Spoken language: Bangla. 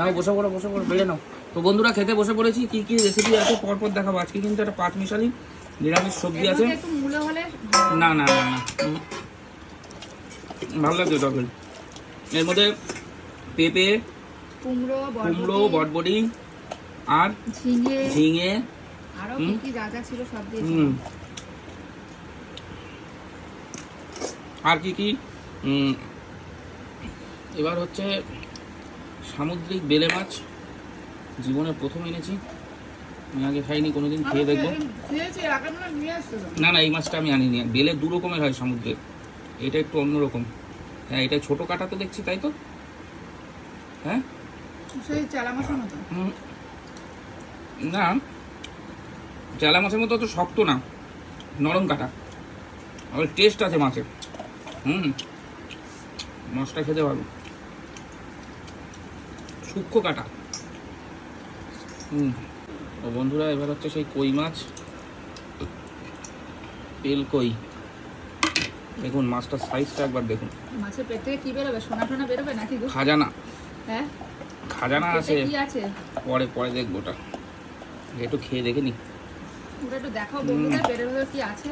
নাও বসে পড়ো বেড়ে নাও। তো বন্ধুরা খেতে বসে পড়েছি। কি কি রেসিপি আছে পরপর দেখাবো। আজকে কিন্তু একটা 5 মিশালি নিরামিষ সবজি আছে। না না না না ভালো লাগবে তখন। এর মধ্যে পেঁপে, কুমড়ো, বটবটি আর ঝিঙে আরো কি যা যা ছিল সব দিয়ে। আর কি কি এবার হচ্ছে সামুদ্রিক বেলে মাছ, জীবনে প্রথম এনেছি, আমি আগে খাইনি কোনোদিন, খেয়ে দেখবো। না না এই মাছটা আমি আনিনি। বেলে দু রকমের হয় সমুদ্রে, এটা একটু অন্যরকম। হ্যাঁ এটা ছোট কাটা তো দেখছি, তাই তো? হ্যাঁ না চেলা মাছের মতো তো শক্ত না, নরম কাটা, আবার টেস্ট আছে মাছের। মাছটা খেতে ভালো, সূক্ষ্ম কাটা। ও বন্ধুরা এবার হচ্ছে সেই কই মাছ, তেল কই। দেখুন মাছটার সাইজটা একবার দেখুন। মাছের পেট থেকে কি বেরোবে? সোনা টোনা বেরোবে নাকি? খাজানা। হ্যাঁ খাজানা আছে, কি আছে পরে দেখবো। ওটা একটু খেয়ে দেখে নি। ওটা একটু দেখাও বন্ধুদের পেটের ভেতর কি আছে।